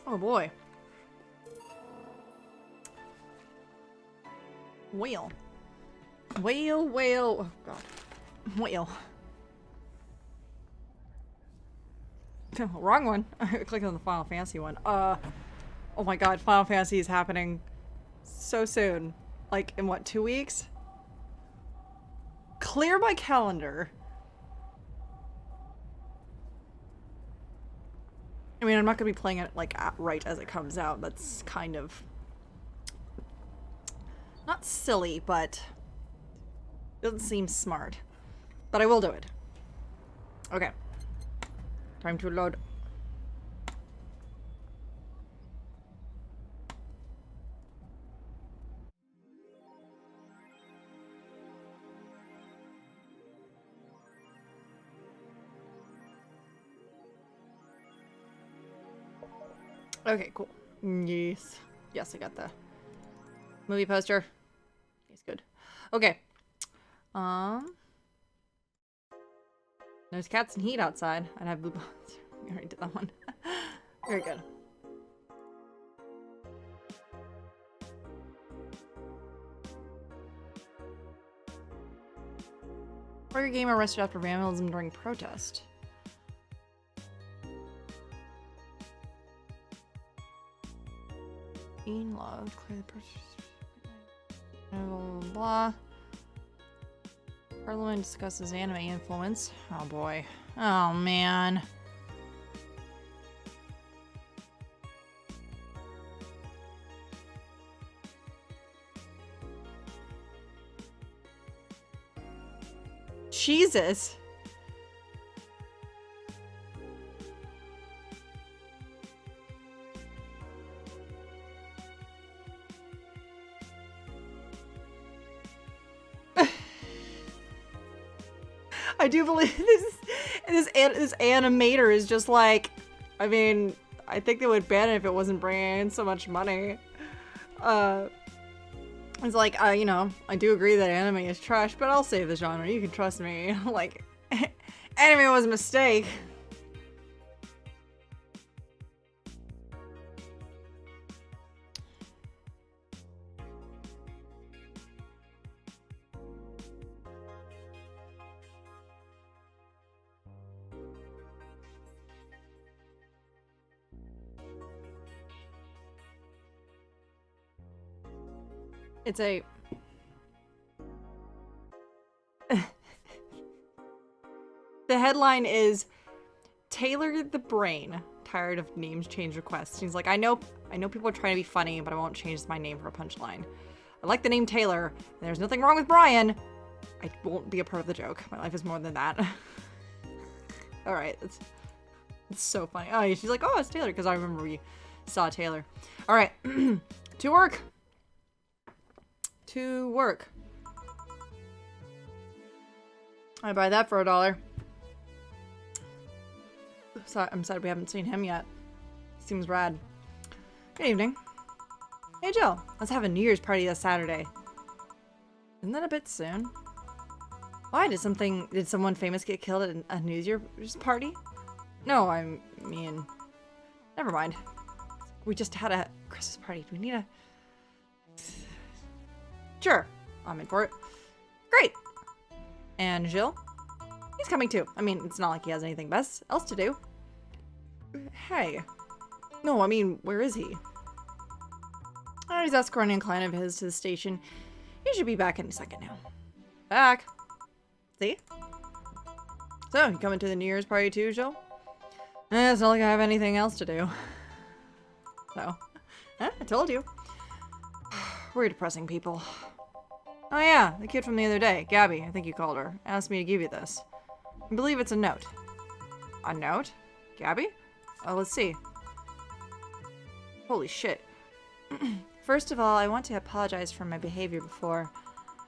Oh boy. Whale. Whale, whale. Oh god. Whale. Wrong one. I clicked on the Final Fantasy one. Oh my god, Final Fantasy is happening so soon. Like, in what, 2 weeks? Clear my calendar. I mean, I'm not gonna be playing it, like, right as it comes out. That's kind of... not silly, but... doesn't seem smart. But I will do it. Okay. Time to load. Okay, cool. Yes. Yes, I got the movie poster. It's good. Okay. There's cats and heat outside. I'd have blue bones. We already did that one. Very good. Warrior game arrested after vandalism during protest. Log, clear the protest. Blah, blah, blah. Parliament discusses anime influence. Oh boy. Oh man. Jesus. I do believe this animator is just like, I mean, I think they would ban it if it wasn't bringing in so much money. It's like, you know, I do agree that anime is trash, but I'll save the genre. You can trust me. Like, anime was a mistake. It's a... The headline is Taylor the Brain, tired of names change requests. He's like, I know people are trying to be funny, but I won't change my name for a punchline. I like the name Taylor, and there's nothing wrong with Brian. I won't be a part of the joke. My life is more than that. All right, it's so funny. Oh, she's like, oh, it's Taylor, because I remember we saw Taylor. All right, to work. To work. I buy that for $1. So I'm sad we haven't seen him yet. Seems rad. Good evening. Hey Jill, let's have a New Year's party this Saturday. Isn't that a bit soon? Why? Did someone famous get killed at a New Year's party? No, I mean, never mind. We just had a Christmas party. Do we need a... Sure, I'm in for it. Great. And Jill? He's coming too. I mean, it's not like he has anything else to do. Hey. No, I mean, where is he? Oh, he's escorting a client of his to the station. He should be back any second now. Back. See? So, you coming to the New Year's party too, Jill? It's not like I have anything else to do. So, I told you. We're depressing people. Oh yeah, the kid from the other day, Gabby, I think you called her, asked me to give you this. I believe it's a note. A note? Gabby? Oh, let's see. Holy shit. First of all, I want to apologize for my behavior before.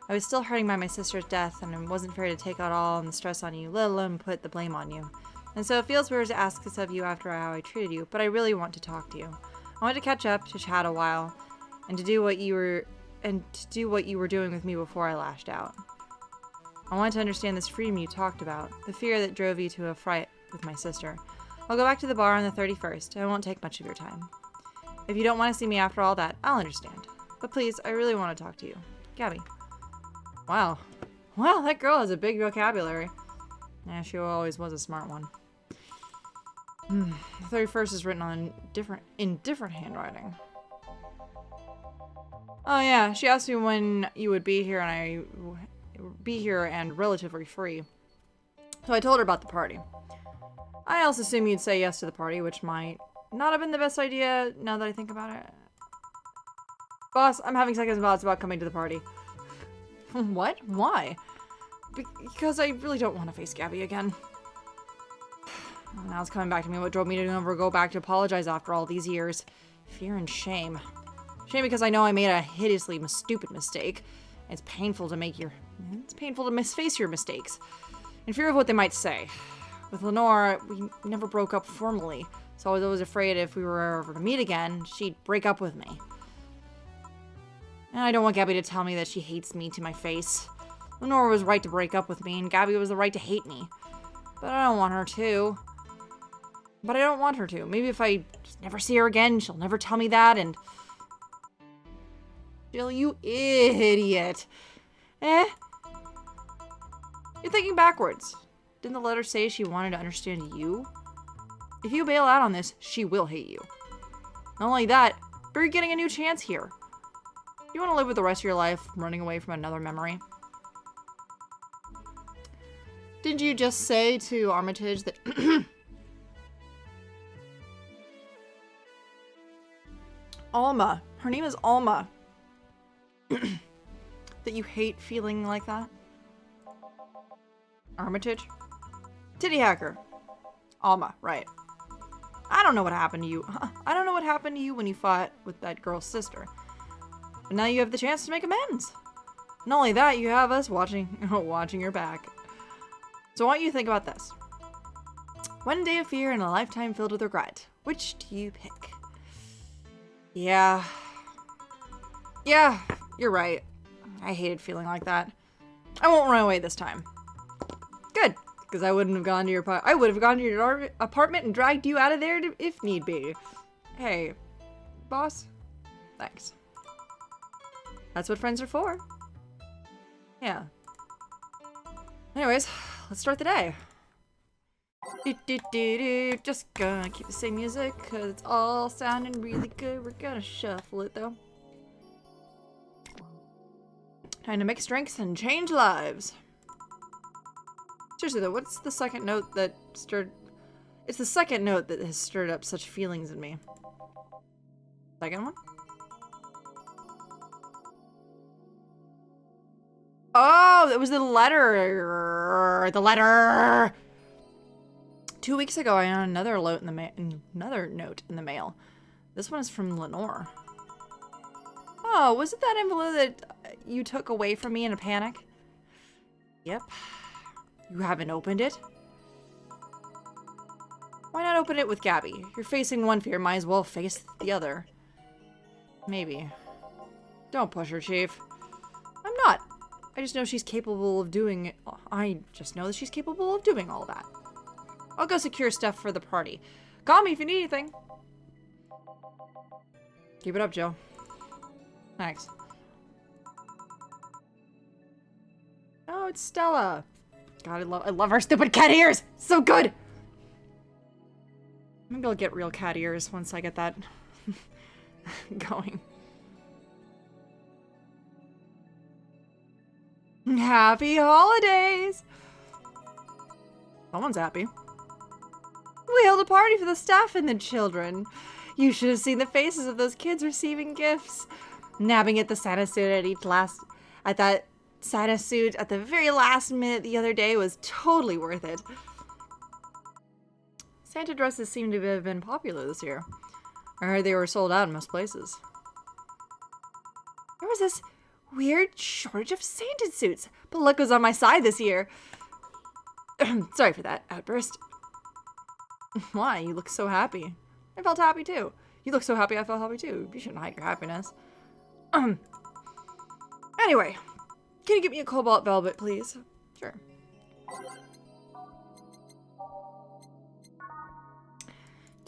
I was still hurting by my sister's death, and it wasn't fair to take out all the stress on you, let alone put the blame on you. And so it feels weird to ask this of you after how I treated you, but I really want to talk to you. I want to catch up, to chat a while, and to do what you were doing with me before I lashed out. I want to understand this freedom you talked about, the fear that drove you to a fight with my sister. I'll go back to the bar on the 31st. I won't take much of your time. If you don't want to see me after all that, I'll understand. But please, I really want to talk to you. Gabby. Wow. Wow, that girl has a big vocabulary. Yeah, she always was a smart one. The 31st is written on in different handwriting. Oh yeah, she asked me when you would be here, and I be here and relatively free. So I told her about the party. I also assume you'd say yes to the party, which might not have been the best idea now that I think about it. Boss, I'm having second thoughts about coming to the party. What? Why? Because I really don't want to face Gabby again. Now it's coming back to me what drove me to never go back to apologize after all these years. Fear and shame. Shame because I know I made a hideously stupid mistake. It's painful to misface your mistakes. In fear of what they might say. With Lenore, we never broke up formally, so I was always afraid if we were ever to meet again, she'd break up with me. And I don't want Gabby to tell me that she hates me to my face. Lenore was right to break up with me, and Gabby was the right to hate me. But I don't want her to. Maybe if I just never see her again, she'll never tell me that, and... Jill, you idiot. You're thinking backwards. Didn't the letter say she wanted to understand you? If you bail out on this, she will hate you. Not only that, but you're getting a new chance here. You want to live with the rest of your life running away from another memory? Didn't you just say to Armitage that... Alma. Her name is Alma. That you hate feeling like that? Armitage? Titty hacker. Alma, right. I don't know what happened to you. I don't know what happened to you when you fought with that girl's sister. But now you have the chance to make amends. Not only that, you have us watching your back. So I want you to think about this. One day of fear and a lifetime filled with regret. Which do you pick? Yeah, you're right. I hated feeling like that. I won't run away this time. Good, because I would have gone to your apartment and dragged you out of there if need be. Hey, boss. Thanks. That's what friends are for. Yeah. Anyways, let's start the day. Just gonna keep the same music because it's all sounding really good. We're gonna shuffle it though. Time to mix drinks and change lives. Seriously though, what's the second note that stirred... It's the second note that has stirred up such feelings in me. Second one? Oh, it was the letter. The letter. 2 weeks ago, I got another note in the mail. This one is from Lenore. Oh, was it that envelope that you took away from me in a panic? Yep. You haven't opened it? Why not open it with Gabby? You're facing one fear, might as well face the other. Maybe. Don't push her, Chief. I'm not. I just know she's capable of doing it. I just know that she's capable of doing all that. I'll go secure stuff for the party. Call me if you need anything. Keep it up, Joe. Thanks. Oh, it's Stella. God, I love her stupid cat ears. So good. Maybe I'll get real cat ears once I get that going. Happy holidays. Someone's happy. We held a party for the staff and the children. You should have seen the faces of those kids receiving gifts. Nabbing at the Santa suit at that Santa suit at the very last minute the other day was totally worth it. Santa dresses seem to have been popular this year. I heard they were sold out in most places. There was this weird shortage of Santa suits, but luck was on my side this year. Sorry for that outburst. Why? You look so happy. I felt happy too. You look so happy, I felt happy too. You shouldn't hide your happiness. Anyway, can you get me a cobalt velvet, please? Sure.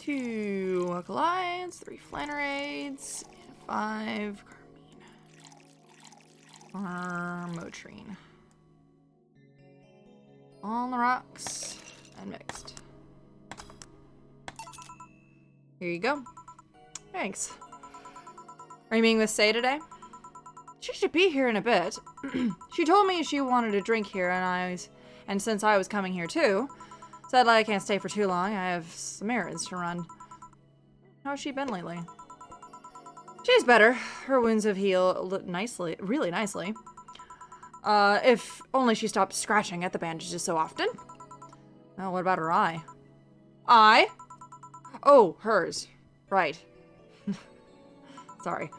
2 alkalides, 3 flannerades, and 5 carmine. Motrine. On the rocks and mixed. Here you go. Thanks. Are you meeting with Say today? She should be here in a bit. She told me she wanted a drink here, and since I was coming here too, sadly I can't stay for too long. I have some errands to run. How's she been lately? She's better. Her wounds have healed nicely, really nicely. If only she stopped scratching at the bandages so often. Oh, what about her eye? Eye? Oh, hers. Right. Sorry.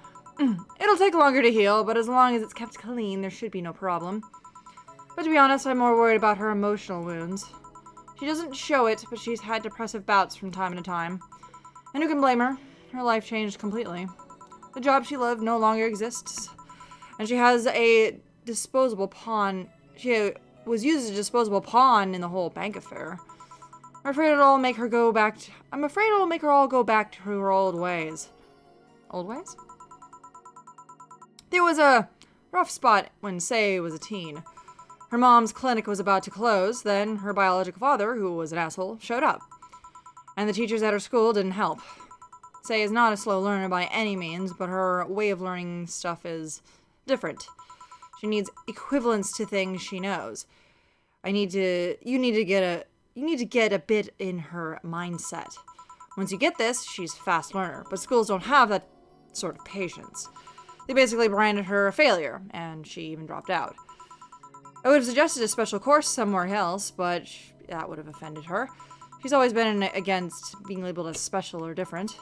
It'll take longer to heal, but as long as it's kept clean, there should be no problem. But to be honest, I'm more worried about her emotional wounds. She doesn't show it, but she's had depressive bouts from time to time. And who can blame her? Her life changed completely. The job she loved no longer exists. And she has a disposable pawn. She was used as a disposable pawn in the whole bank affair. I'm afraid it'll make her all go back to her old ways. Old ways? There was a rough spot when Say was a teen. Her mom's clinic was about to close, then her biological father, who was an asshole, showed up. And the teachers at her school didn't help. Say is not a slow learner by any means, but her way of learning stuff is different. She needs equivalence to things she knows. You need to get a bit in her mindset. Once you get this, she's a fast learner, but schools don't have that sort of patience. They basically branded her a failure, and she even dropped out. I would have suggested a special course somewhere else, but that would have offended her. She's always been against being labeled as special or different.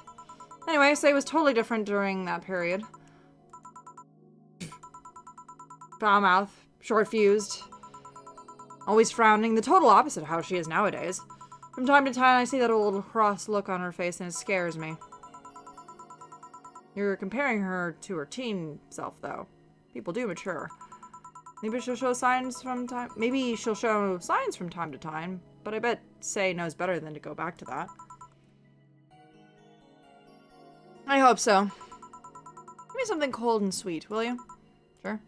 Anyway, Say was totally different during that period. Foul mouth, short-fused, always frowning, the total opposite of how she is nowadays. From time to time, I see that old cross look on her face, and it scares me. You're comparing her to her teen self, though. People do mature. Maybe she'll show signs from time to time, but I bet Say knows better than to go back to that. I hope so. Give me something cold and sweet, will you? Sure.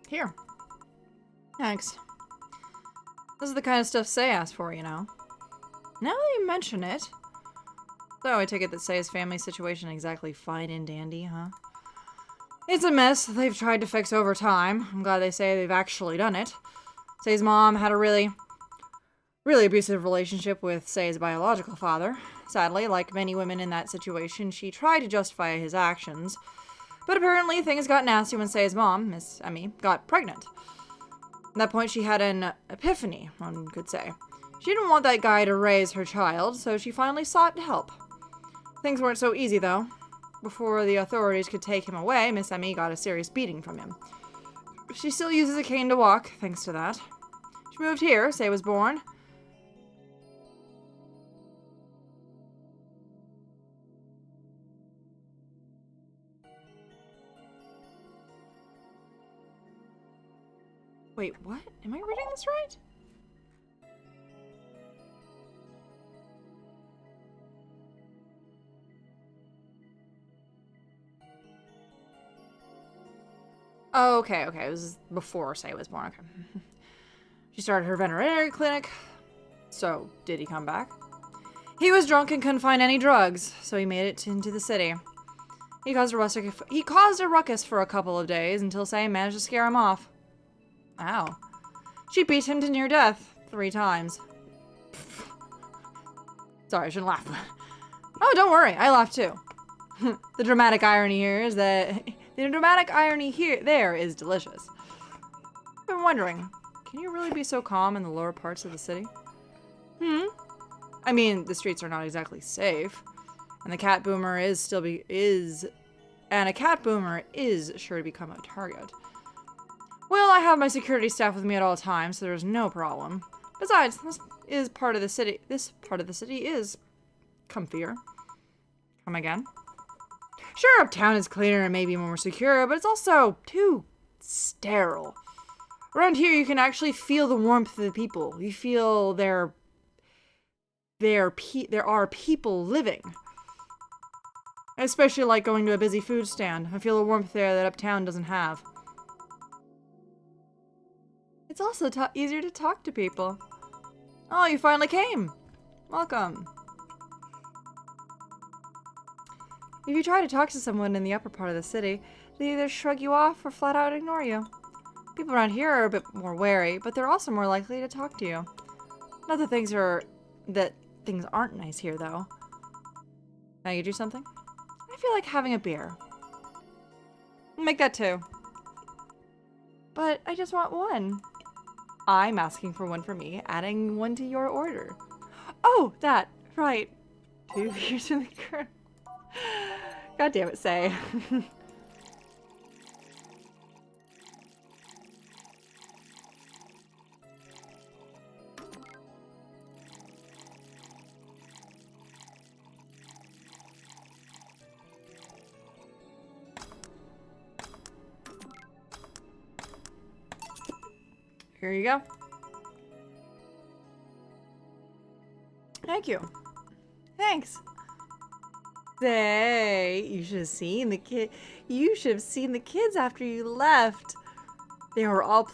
Here. Thanks. This is the kind of stuff Say asked for, you know. Now that you mention it. So I take it that Say's family situation exactly fine and dandy, huh? It's a mess they've tried to fix over time. I'm glad they say they've actually done it. Say's mom had a really abusive relationship with Say's biological father. Sadly, like many women in that situation, she tried to justify his actions. But apparently things got nasty when Say's mom, Miss Emmy, got pregnant. At that point, she had an epiphany, one could say. She didn't want that guy to raise her child, so she finally sought help. Things weren't so easy, though. Before the authorities could take him away, Miss Emmy got a serious beating from him. She still uses a cane to walk, thanks to that. She moved here, Say was born. Wait, what? Am I reading this right? Oh, okay. It was before Say was born. Okay. She started her veterinary clinic. So, did he come back? He was drunk and couldn't find any drugs, so he made it into the city. He caused a ruckus for a couple of days until Say managed to scare him off. Ow. She beat him to near death 3 times. Sorry, I shouldn't laugh. Oh, don't worry. I laughed too. The dramatic irony here is that The dramatic irony there is delicious. I've been wondering, can you really be so calm in the lower parts of the city? I mean, the streets are not exactly safe, and a cat boomer is sure to become a target. Well, I have my security staff with me at all times, so there's no problem. Besides, this part of the city is comfier. Come again? Sure, uptown is cleaner and maybe more secure, but it's also too sterile. Around here, you can actually feel the warmth of the people. You feel there are people living. I especially like going to a busy food stand. I feel a warmth there that uptown doesn't have. It's also easier to talk to people. Oh, you finally came. Welcome. If you try to talk to someone in the upper part of the city, they either shrug you off or flat out ignore you. People around here are a bit more wary, but they're also more likely to talk to you. Not that things aren't nice here, though. Can I get you something? I feel like having a beer. Make that 2. But I just want 1. I'm asking for 1 for me, adding 1 to your order. Oh, that. Right. 2 beers in the current. God damn it, Say. Here you go. Thank you. Thanks. Say, you should have seen the kids after you left. They were all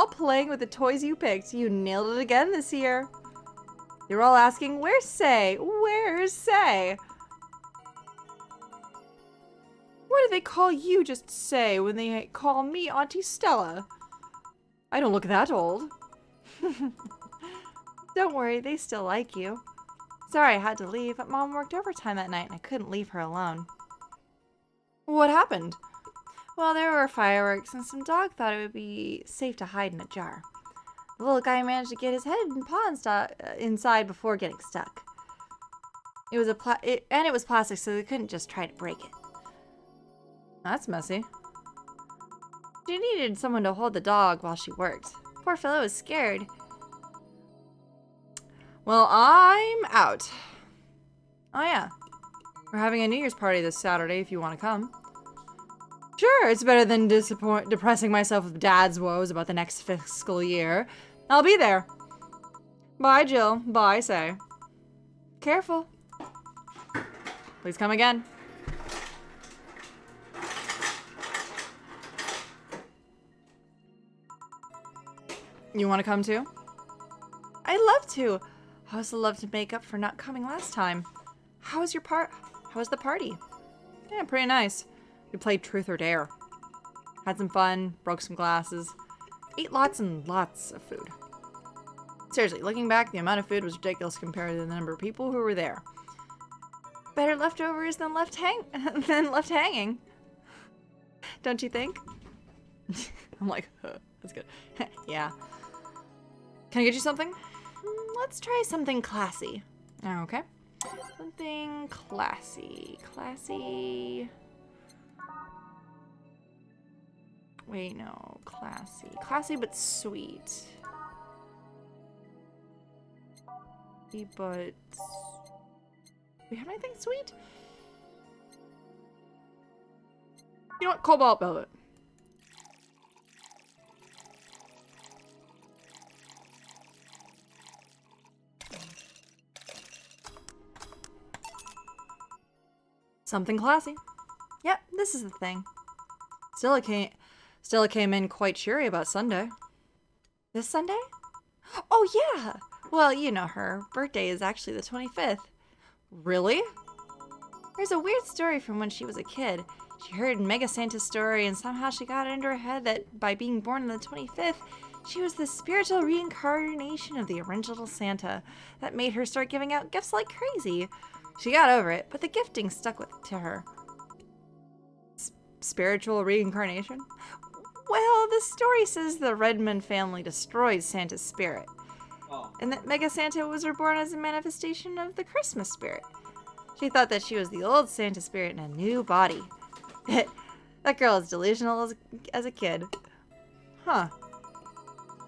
playing with the toys you picked. You nailed it again this year. They were all asking, "Where's Say? Where's Say?" Why do they call you just Say when they call me Auntie Stella? I don't look that old. Don't worry, they still like you. Sorry I had to leave, but Mom worked overtime that night and I couldn't leave her alone. What happened? Well, there were fireworks and some dog thought it would be safe to hide in a jar. The little guy managed to get his head and paw inside before getting stuck. It was it was plastic, so they couldn't just try to break it. That's messy. She needed someone to hold the dog while she worked. Poor fellow was scared. Well, I'm out. Oh yeah. We're having a New Year's party this Saturday if you want to come. Sure, it's better than depressing myself with Dad's woes about the next fiscal year. I'll be there. Bye, Jill. Bye, Say. Careful. Please come again. You want to come too? I'd love to. I also love to make up for not coming last time. How was the party? Yeah, pretty nice. We played Truth or Dare. Had some fun, broke some glasses, ate lots and lots of food. Seriously, looking back, the amount of food was ridiculous compared to the number of people who were there. Better leftovers than left hanging. Don't you think? I'm like, that's good. Yeah. Can I get you something? Let's try something classy. Okay. Something classy. Classy. Wait, no. Classy. Classy but sweet. But... Do we have anything sweet? You know what? Cobalt Velvet. Something classy. Yep, this is the thing. Stella came in quite cheery about Sunday. This Sunday? Oh, yeah! Well, you know her. Birthday is actually the 25th. Really? There's a weird story from when she was a kid. She heard Mega Santa's story and somehow she got it into her head that by being born on the 25th, she was the spiritual reincarnation of the original Santa. That made her start giving out gifts like crazy. She got over it, but the gifting stuck to her. spiritual reincarnation? Well, the story says the Redmond family destroyed Santa's spirit. Oh. And that Mega Santa was reborn as a manifestation of the Christmas spirit. She thought that she was the old Santa spirit in a new body. That girl is delusional as a kid. Huh.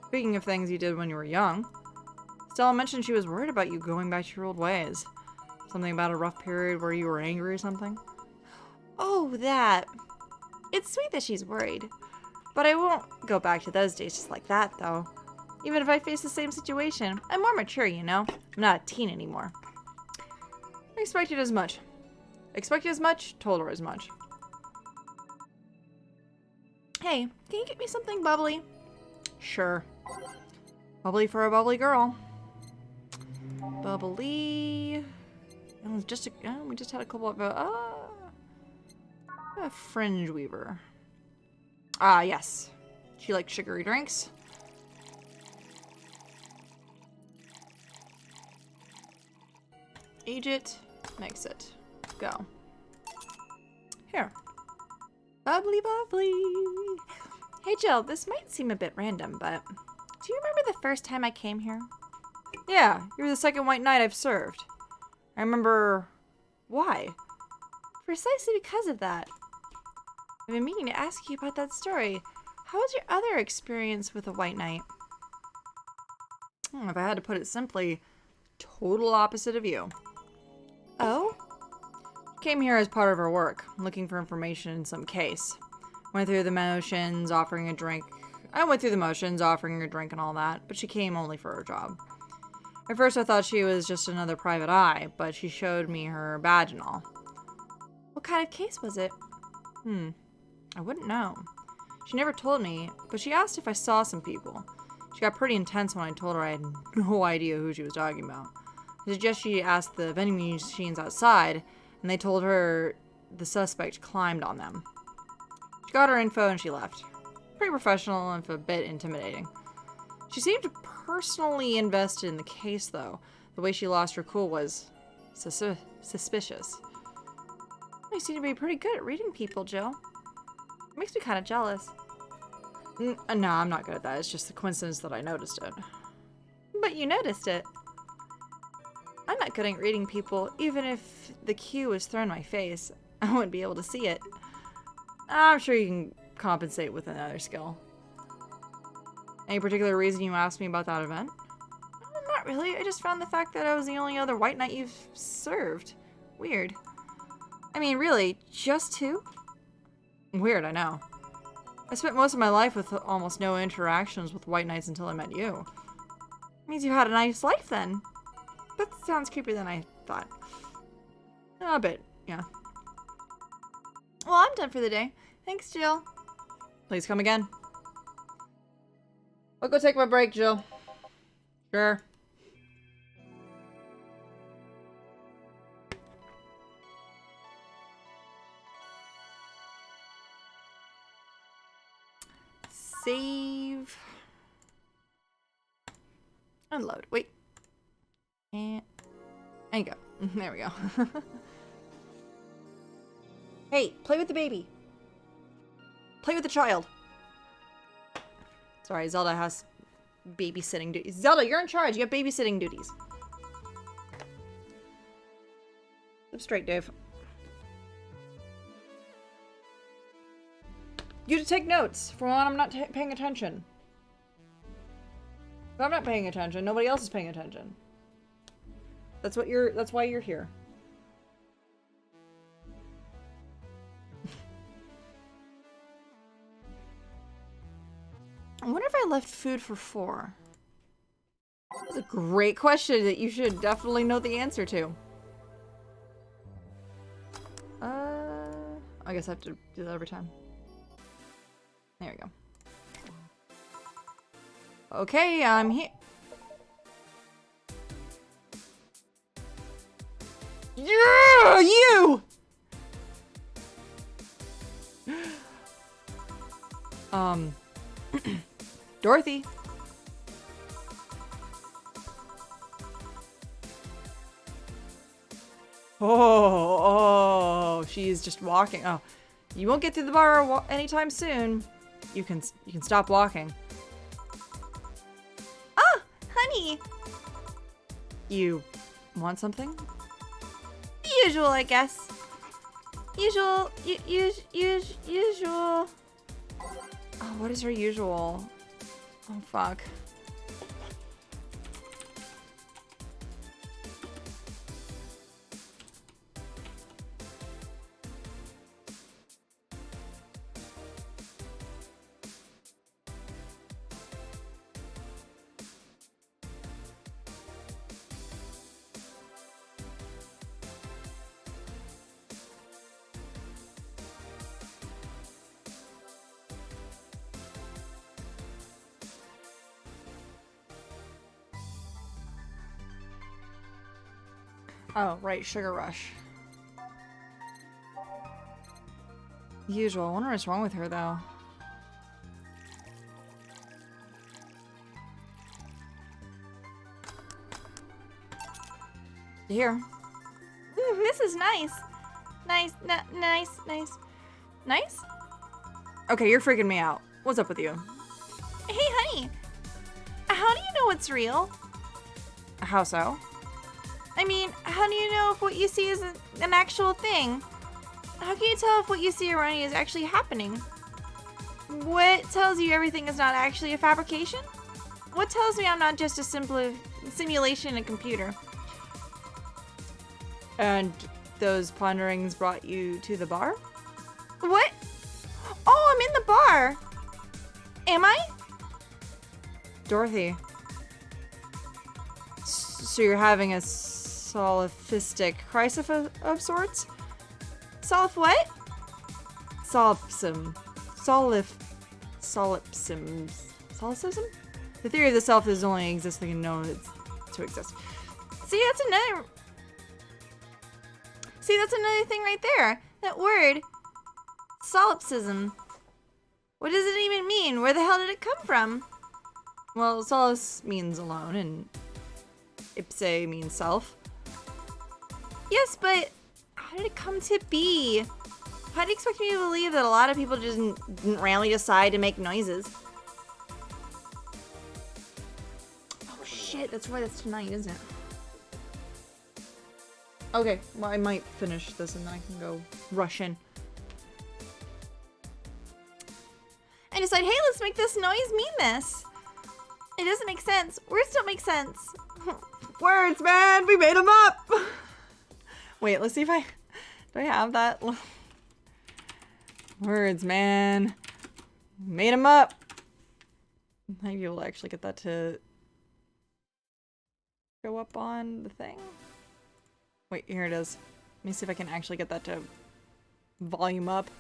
Speaking of things you did when you were young, Stella mentioned she was worried about you going back to your old ways. Something about a rough period where you were angry or something. Oh, that. It's sweet that she's worried. But I won't go back to those days just like that, though. Even if I face the same situation, I'm more mature, you know? I'm not a teen anymore. I expected as much. Expected as much, told her as much. Hey, can you get me something bubbly? Sure. Bubbly for a bubbly girl. Bubbly. It was just we just had a couple of a fringe weaver. Ah, yes. She likes sugary drinks. Age it, mix it, go. Here. Bubbly, bubbly. Hey Jill, this might seem a bit random, but do you remember the first time I came here? Yeah, you were the second white knight I've served. I remember... Why? Precisely because of that. I've been meaning to ask you about that story. How was your other experience with a white knight? If I had to put it simply, total opposite of you. Oh? Came here as part of her work, looking for information in some case. Went through the motions, offering a drink. I went through the motions, offering her a drink and all that, but she came only for her job. At first I thought she was just another private eye, but she showed me her badge and all. What kind of case was it? I wouldn't know. She never told me, but she asked if I saw some people. She got pretty intense when I told her I had no idea who she was talking about. I suggest she asked the vending machines outside, and they told her the suspect climbed on them. She got her info and she left. Pretty professional and a bit intimidating. She seemed personally invested in the case, though. The way she lost her cool was suspicious. You seem to be pretty good at reading people, Jill. It makes me kind of jealous. No, I'm not good at that. It's just the coincidence that I noticed it. But you noticed it. I'm not good at reading people. Even if the cue was thrown in my face, I wouldn't be able to see it. I'm sure you can compensate with another skill. Any particular reason you asked me about that event? Not really. I just found the fact that I was the only other white knight you've served weird. I mean, really, just two? Weird, I know. I spent most of my life with almost no interactions with white knights until I met you. Means you had a nice life then. That sounds creepier than I thought. A bit, yeah. Well, I'm done for the day. Thanks, Jill. Please come again. I'll go take my break, Jill. Sure. Save. Unload. Wait. And there you go. There we go. Hey, play with the baby. Play with the child. Sorry, Zelda has babysitting duties. Zelda, you're in charge. You have babysitting duties. Live straight, Dave. You to take notes. For one, I'm not paying attention. If I'm not paying attention, nobody else is paying attention. That's why you're here. I wonder if I left food for 4. That's a great question that you should definitely know the answer to. I guess I have to do that every time. There we go. Okay, I'm here. Yeah, you! Dorothy. Oh, she's just walking. Oh, You won't get through the bar anytime soon. You can stop walking. Oh, honey. You want something? Usual, I guess. Usual. Usual. Oh, what is her usual? Oh, fuck. Oh, right, Sugar Rush. Usual. I wonder what's wrong with her, though. Here. This is nice. Nice. Nice? Okay, you're freaking me out. What's up with you? Hey, honey. How do you know what's real? How so? I mean, how do you know if what you see is an actual thing? How can you tell if what you see around you is actually happening? What tells you everything is not actually a fabrication? What tells me I'm not just a simple simulation in a computer? And those ponderings brought you to the bar? What? Oh, I'm in the bar. Am I? Dorothy. So you're having a solipsistic crisis of sorts? Solve what? Solipsism. Solipsism? The theory of the self is only existing and known to exist. See, that's another thing right there. That word. Solipsism. What does it even mean? Where the hell did it come from? Well, solace means alone, and ipse means self. Yes, but how did it come to be? How do you expect me to believe that a lot of people just didn't randomly decide to make noises? Oh shit, that's right, that's tonight, isn't it? Okay, well I might finish this and then I can go rush in. And decide, hey, let's make this noise mean this. It doesn't make sense. Words don't make sense. Words, man! We made them up! Wait, let's see if do I have that? Words, man. Made them up. Maybe we'll actually get that to go up on the thing. Wait, here it is. Let me see if I can actually get that to volume up.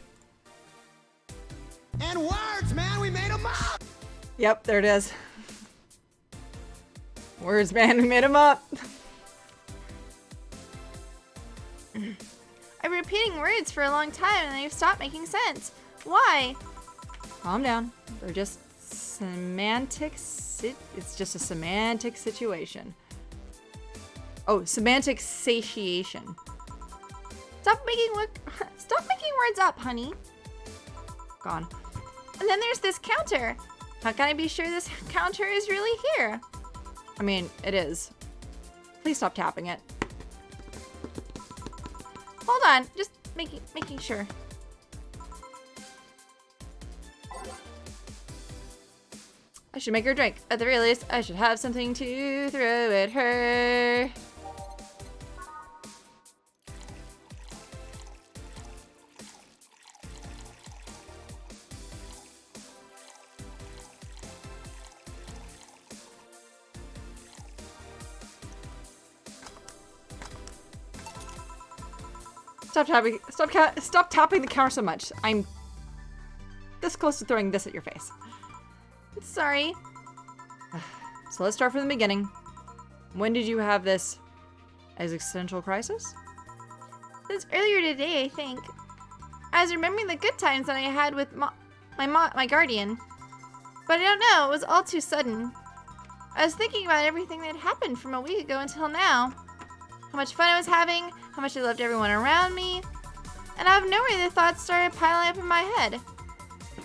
And words, man, we made them up! Yep, there it is. Words, man, we made them up. I've been repeating words for a long time and they've stopped making sense. Why? Calm down. They're just semantics. It's just a semantic situation. Oh, semantic satiation. Stop making words up, honey. Gone. And then there's this counter. How can I be sure this counter is really here? I mean, it is. Please stop tapping it. Hold on, just making sure. I should make her drink. At the very least, I should have something to throw at her. Stop tapping the counter so much. I'm this close to throwing this at your face. Sorry. So let's start from the beginning. When did you have this existential crisis? It was earlier today, I think. I was remembering the good times that I had with my guardian. But I don't know, it was all too sudden. I was thinking about everything that happened from a week ago until now. How much fun I was having, how much I loved everyone around me. And out of nowhere, the thoughts started piling up in my head.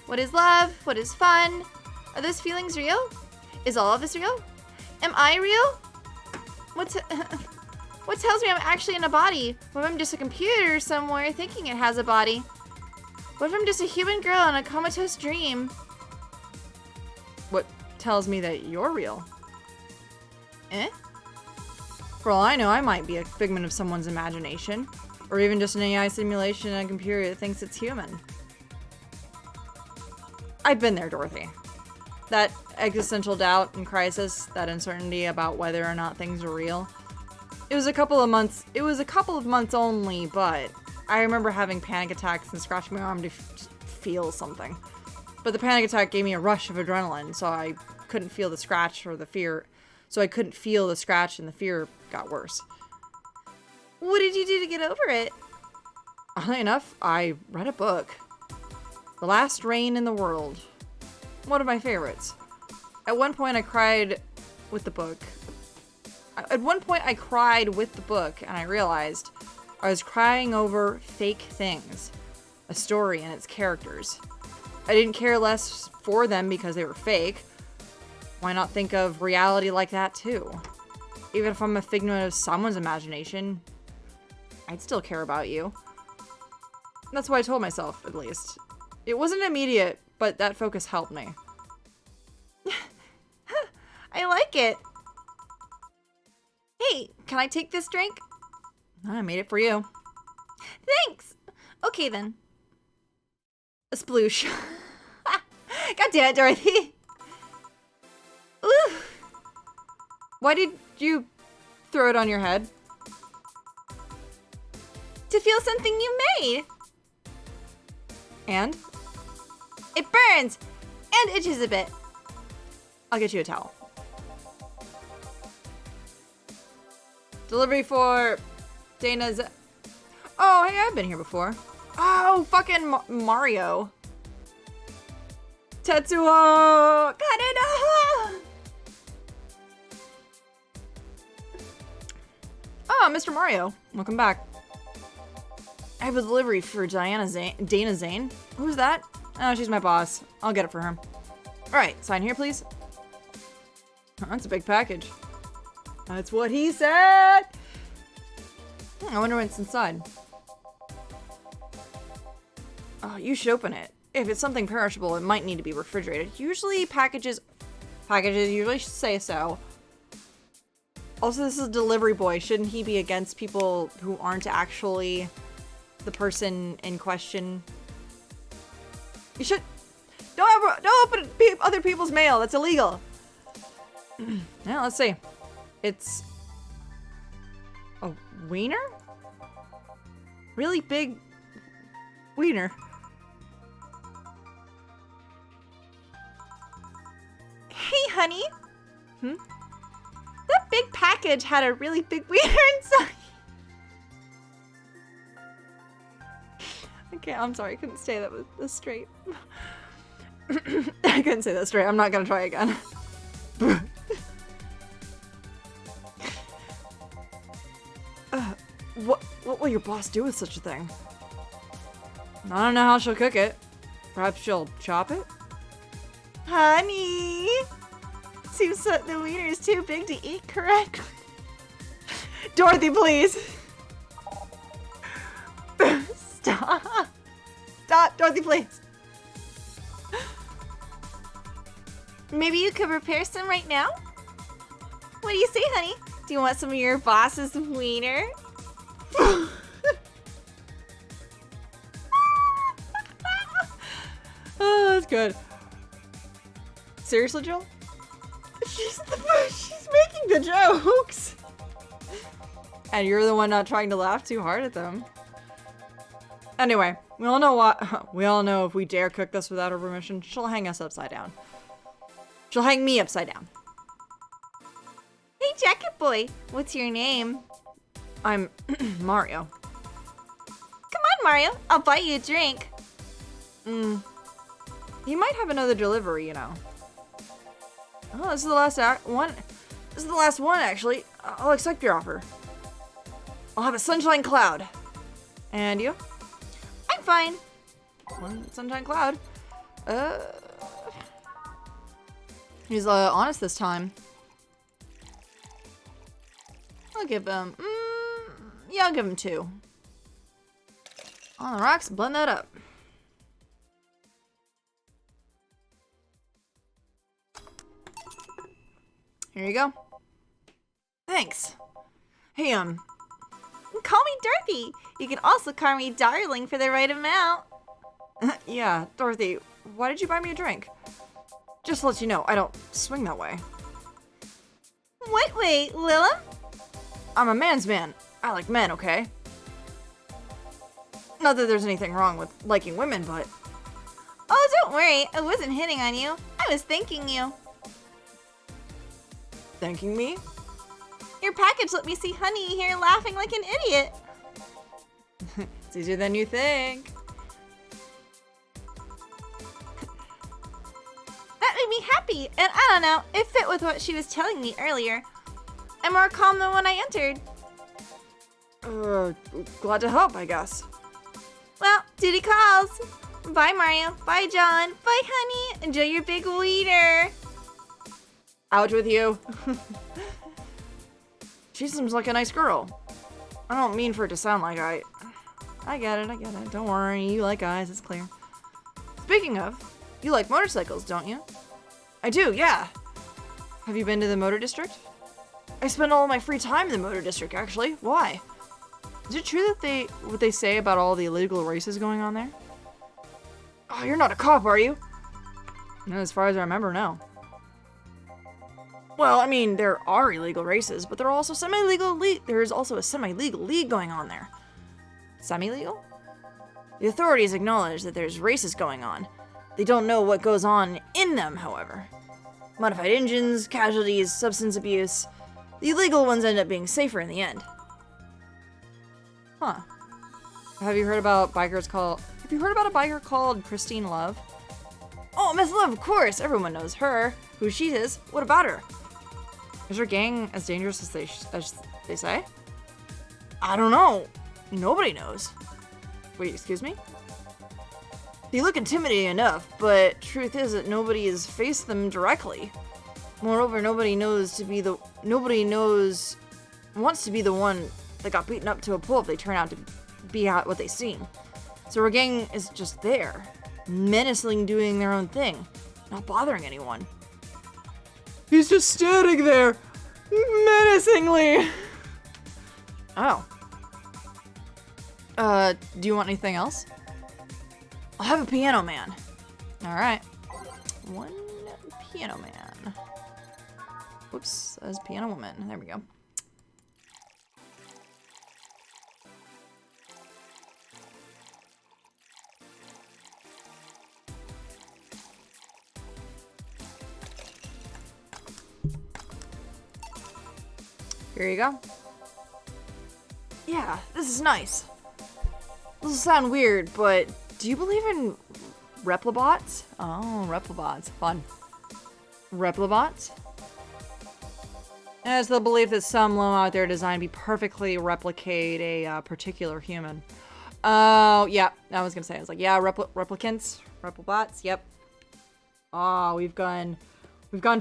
What is love? What is fun? Are those feelings real? Is all of this real? Am I real? What tells me I'm actually in a body? What if I'm just a computer somewhere thinking it has a body? What if I'm just a human girl in a comatose dream? What tells me that you're real? Eh? For all I know, I might be a figment of someone's imagination. Or even just an AI simulation in a computer that thinks it's human. I've been there, Dorothy. That existential doubt and crisis, that uncertainty about whether or not things are real. It was a couple of months only, but I remember having panic attacks and scratching my arm to just feel something. But the panic attack gave me a rush of adrenaline, so I couldn't feel the scratch or the fear. So I couldn't feel the scratch and the fear got worse. What did you do to get over it? Oddly enough, I read a book. The Last Rain in the World. One of my favorites. At one point I cried with the book. And I realized I was crying over fake things. A story and its characters. I didn't care less for them because they were fake. Why not think of reality like that too? Even if I'm a figment of someone's imagination, I'd still care about you. That's what I told myself, at least. It wasn't immediate, but that focus helped me. I like it. Hey, can I take this drink? I made it for you. Thanks. Okay then. A sploosh. God damn it, Dorothy. Ooh. Why did you throw it on your head? To feel something you made. And? It burns and itches a bit. I'll get you a towel. Delivery for Dana's. Oh, hey, I've been here before. Oh, fucking Mario. Tetsuo Kaneda! Oh, Mr. Mario. Welcome back. I have a delivery for Dana Zane. Who's that? Oh, she's my boss. I'll get it for her. Alright, sign here, please. Oh, that's a big package. That's what he said! I wonder what's inside. Oh, you should open it. If it's something perishable, it might need to be refrigerated. Usually packages usually say so. Also, this is a delivery boy. Shouldn't he be against people who aren't actually the person in question? You should... Don't open other people's mail. That's illegal. Yeah, let's see. It's a wiener? Really big wiener. Hey, honey. That big package had a really big wiener inside. Okay, I'm sorry. I couldn't say that with this straight. I couldn't say that straight. I'm not gonna try again. What will your boss do with such a thing? I don't know how she'll cook it. Perhaps she'll chop it? Honey. Seems that the wiener is too big to eat correctly. Dorothy, please! Stop. Stop, Dorothy, please! Maybe you could prepare some right now? What do you say, honey? Do you want some of your boss's wiener? Oh, that's good. Seriously, Jill? She's making the jokes. And you're the one not trying to laugh too hard at them. Anyway, we all know if we dare cook this without her permission, she'll hang us upside down. She'll hang me upside down. Hey, Jacket Boy. What's your name? I'm Mario. Come on, Mario. I'll buy you a drink. You might have another delivery, you know. Oh, this is the last one. This is the last one, actually. I'll accept your offer. I'll have a sunshine cloud. And you? fine. One sunshine cloud. He's honest this time. I'll give him, yeah, I'll give him 2. On the rocks, blend that up. Here you go. Thanks. Hey, Call me Dorothy. You can also call me Darling for the right amount. yeah, Dorothy, why did you buy me a drink? Just to let you know, I don't swing that way. What way, Lilum? I'm a man's man. I like men, okay? Not that there's anything wrong with liking women, but... Oh, don't worry. I wasn't hitting on you. I was thanking you. Thanking me? Your package let me see Honey here laughing like an idiot. It's easier than you think. That made me happy, and I don't know, it fit with what she was telling me earlier. I'm more calm than when I entered. Glad to help, I guess. Well, duty calls. Bye, Mario. Bye, John. Bye, Honey. Enjoy your big wiener. Out with you. She seems like a nice girl. I don't mean for it to sound like I get it. Don't worry, you like guys, it's clear. Speaking of, you like motorcycles, don't you? I do, yeah. Have you been to the motor district? I spend all my free time in the motor district, actually. Why? Is it true that what they say about all the illegal races going on there? Oh, you're not a cop, are you? No, as far as I remember, no. Well, I mean, there are illegal races, but there are also semi-legal there's also a semi-legal league going on there. Semi-legal? The authorities acknowledge that there's races going on. They don't know what goes on in them, however. Modified engines, casualties, substance abuse. The illegal ones end up being safer in the end. Huh. Have you heard about a biker called Christine Love? Oh, Miss Love, of course. Everyone knows her. Who she is. What about her? Is her gang as dangerous as they say? I don't know. Nobody knows. Wait, excuse me? They look intimidating enough, but truth is that nobody has faced them directly. Moreover, nobody wants to be the one that got beaten up to a pulp if they turn out to be what they seem. So her gang is just there, menacingly doing their own thing, not bothering anyone. He's just standing there, menacingly. Oh. Do you want anything else? I'll have a piano man. All right. One piano man. Whoops, that was piano woman. There we go. Here you go. Yeah, this is nice. This will sound weird, but do you believe in replibots? Oh, replibots. Fun. Replibots? It's the belief that some low out there designed to be perfectly replicate a particular human. Oh, yeah. I was gonna say, I was like, yeah, replicants, replibots, yep. Oh, we've gone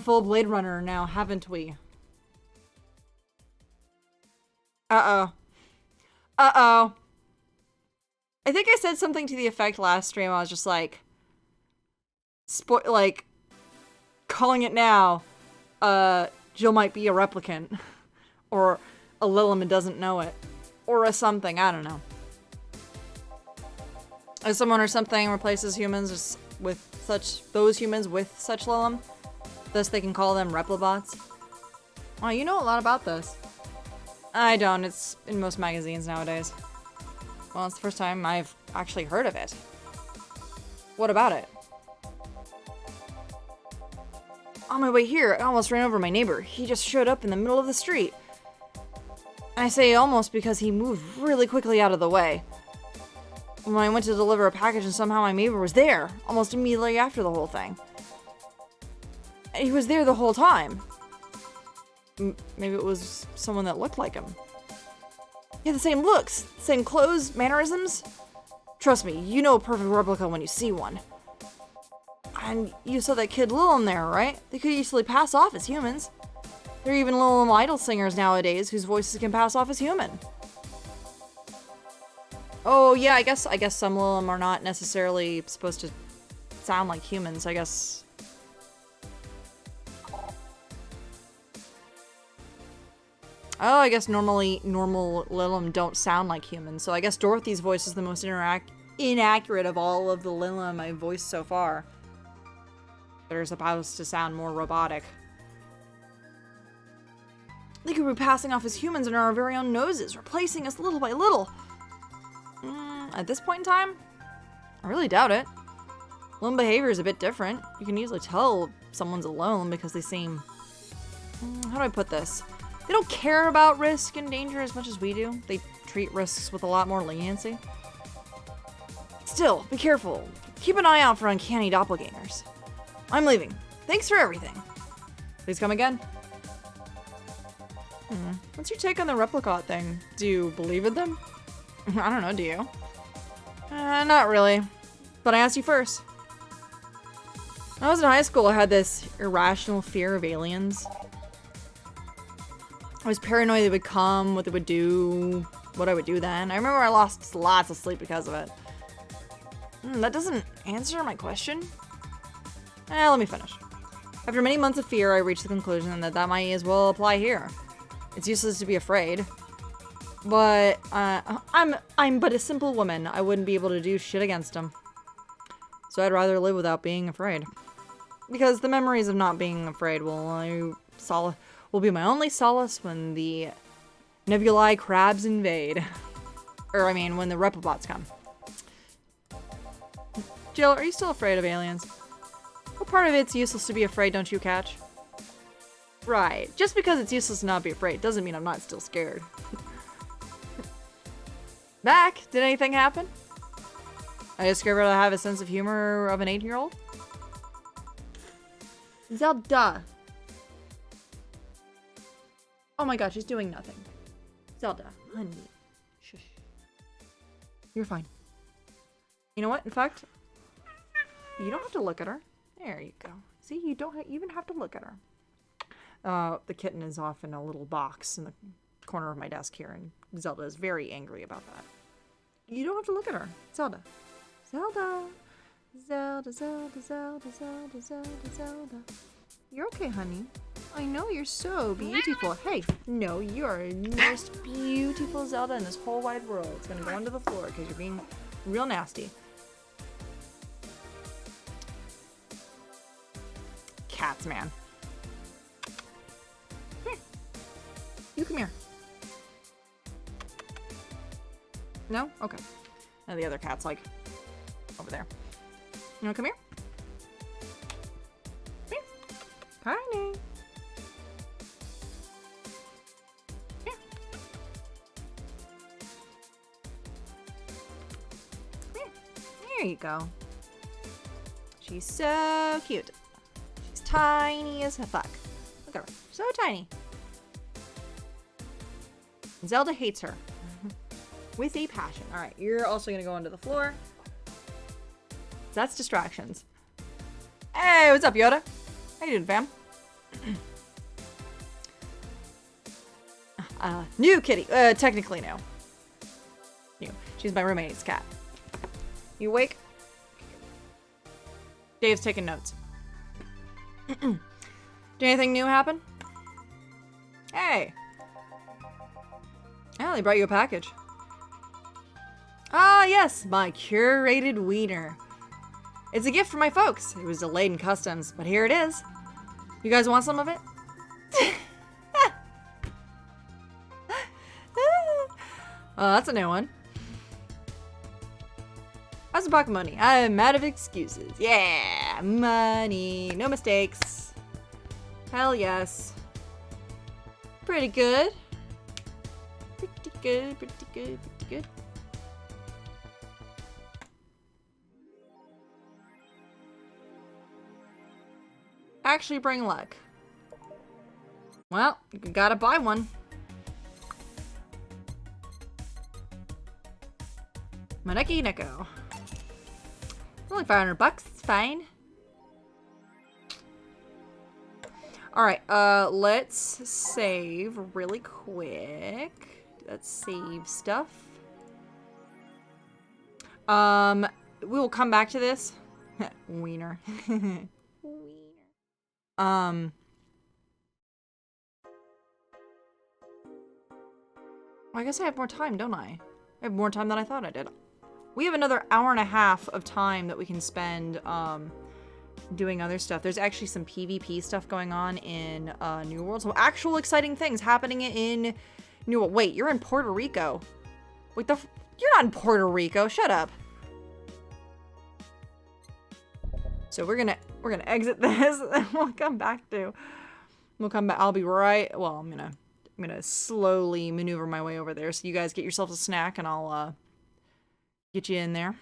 full Blade Runner now, haven't we? Uh-oh. Uh-oh. I think I said something to the effect last stream. I was just like, calling it now. Jill might be a replicant. Or a Lilum and doesn't know it. Or a something, I don't know. As someone or something replaces humans with those humans with such Lilum, thus they can call them replibots. Oh, you know a lot about this. I don't. It's in most magazines nowadays. Well, it's the first time I've actually heard of it. What about it? On my way here, I almost ran over my neighbor. He just showed up in the middle of the street. I say almost because he moved really quickly out of the way. When I went to deliver a package and somehow my neighbor was there, almost immediately after the whole thing. He was there the whole time. Maybe it was someone that looked like him. He had the same looks, same clothes, mannerisms. Trust me, you know a perfect replica when you see one. And you saw that kid Lil in there, right? They could easily pass off as humans. There are even Lil idol singers nowadays whose voices can pass off as human. Oh yeah, I guess some Lil are not necessarily supposed to sound like humans, I guess. Oh, I guess normal Lilim don't sound like humans, so I guess Dorothy's voice is the most inaccurate of all of the Lilim I've voiced so far. They're supposed to sound more robotic. They could be passing off as humans under our very own noses, replacing us little by little. At this point in time, I really doubt it. Lilim behavior is a bit different. You can easily tell someone's alone because they seem... how do I put this? They don't care about risk and danger as much as we do. They treat risks with a lot more leniency. Still, be careful. Keep an eye out for uncanny doppelgangers. I'm leaving. Thanks for everything. Please come again. What's your take on the replicot thing? Do you believe in them? I don't know, do you? Not really. But I asked you first. When I was in high school, I had this irrational fear of aliens. I was paranoid they would come, what they would do, what I would do then. I remember I lost lots of sleep because of it. That doesn't answer my question. Let me finish. After many months of fear, I reached the conclusion that might as well apply here. It's useless to be afraid. But, I'm but a simple woman. I wouldn't be able to do shit against them. So I'd rather live without being afraid. Because the memories of not being afraid will be my only solace when the nebulae crabs invade. Or, I mean, when the replibots come. Jill, are you still afraid of aliens? What part of it's useless to be afraid, don't you catch? Right. Just because it's useless to not be afraid doesn't mean I'm not still scared. Mac, did anything happen? I discovered I have a sense of humor of an 8-year-old. Zelda. Oh my god, she's doing nothing. Zelda, honey. Shush. You're fine. You know what? In fact, you don't have to look at her. There you go. See, you don't even have to look at her. The kitten is off in a little box in the corner of my desk here, and Zelda is very angry about that. You don't have to look at her. Zelda. Zelda. Zelda, Zelda, Zelda, Zelda, Zelda, Zelda. You're okay, honey. I know you're so beautiful. Hey, no, you are the most beautiful Zelda in this whole wide world. It's gonna go onto the floor because you're being real nasty. Cats, man. Here. You come here. No? Okay. Now the other cat's like over there. You wanna come here? Come here. Honey. Here. Here. There you go. She's so cute. She's tiny as fuck. Look at her. So tiny. Zelda hates her. With a passion. Alright, you're also gonna go onto the floor. That's distractions. Hey, what's up, Yoda? How you doing, fam? New kitty. Technically new. New. She's my roommate's cat. You awake? Dave's taking notes. Did anything new happen? Hey. Oh, they brought you a package. Ah, yes, my curated wiener. It's a gift from my folks. It was delayed in customs, but here it is. You guys want some of it? Oh, that's a new one. How's the pocket money? I'm out of excuses. Yeah, money. No mistakes. Hell yes. Pretty good. Pretty good, pretty good, pretty good. Actually bring luck. Well, you gotta buy one. Maneki Neko. Only 500 bucks. It's fine. Alright, let's save really quick. Let's save stuff. We will come back to this. Wiener. Wiener. I guess I have more time, don't I? I have more time than I thought I did. We have another hour and a half of time that we can spend, doing other stuff. There's actually some PvP stuff going on in, New World. So actual exciting things happening in New World. Wait, you're in Puerto Rico. Wait, you're not in Puerto Rico. Shut up. So we're gonna exit this and we'll come back. I'll be right, well, I'm gonna slowly maneuver my way over there. So you guys get yourselves a snack and I'll, get you in there.